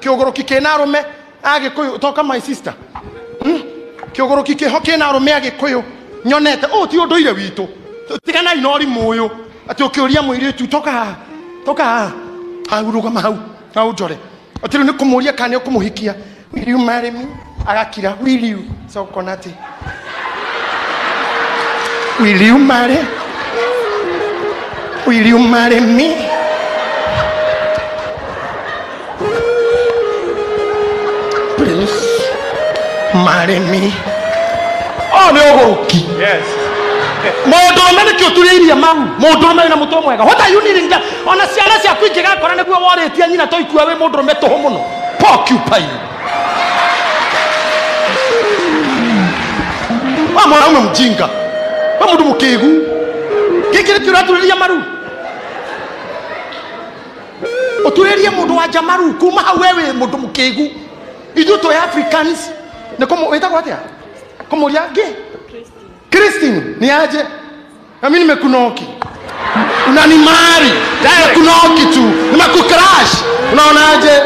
kiogoroki kena arume agikuyu toka my sister kiogoroki kiho kena arume agikuyu nyonete ti unduire witu tigana inori muyo ati ukiuria muiritu toka urugama hau njore atiru ni kumuria kana ukumuhikia will you marry me agakira will you so konati will you marry me please marry me ni ogoroki Yes. Modo mene kyo tuliria mau modo mene na muto mwega what are you needing that ona ciana cia kwingiga kora niguo woretia nyina to ikua we modo me toho muno porcupine mwana mjinga mundu mukigu gikire kyo tuliria maru otuliria mundu wa jamaru kuma wewe mundu mukigu ithu to Africans ne komo wetagwa atia komo yake Christine ni aje na mimi nimekunoki unanimari nimekunoki tu nimekucrash unaonaje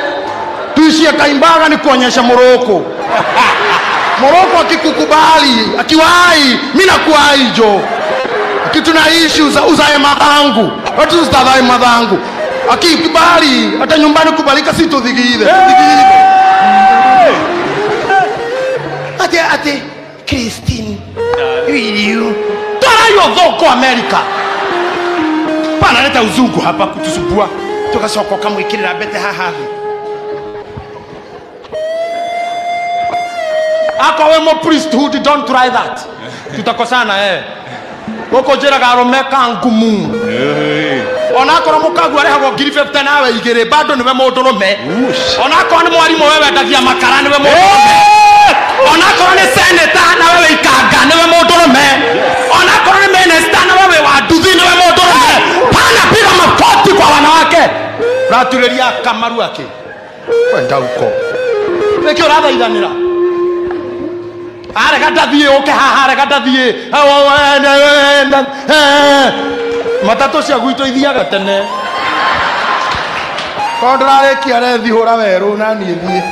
tuishie Kaimbaga ni kuonyesha Moroko akikukubali akiwahi mimi nakuwahi jo akituna issues uzae mabangu watu zitadai mabangu akikubali hata nyumbani kubalika sitodhigide ate Christine will you tara yo dhoko America pana leta uzungu hapa kutusubua tukasoko kama ikirira bete haha akawe mo priesthood don't try that tutakosana goko jera garome kangumu onakora mukagu ari hago ngiri 50 nawe igire bado niwe mundurume onakora ni mwarimu wewe ndagia makara niwe mundurume onakora ni senator na wewe ikanga niwe mundurume onakora ni minister na wewe wa nduthi niwe mundurume pana piga mafoti kwa wanawake ratuliria Kamaru ake kwenda uko nikio rathaithanira arega ndathie uke haha arega ndathie matatu cia gwitũ ithiaga tene kondrarekia rethi hũra werũ na niĩ thiĩ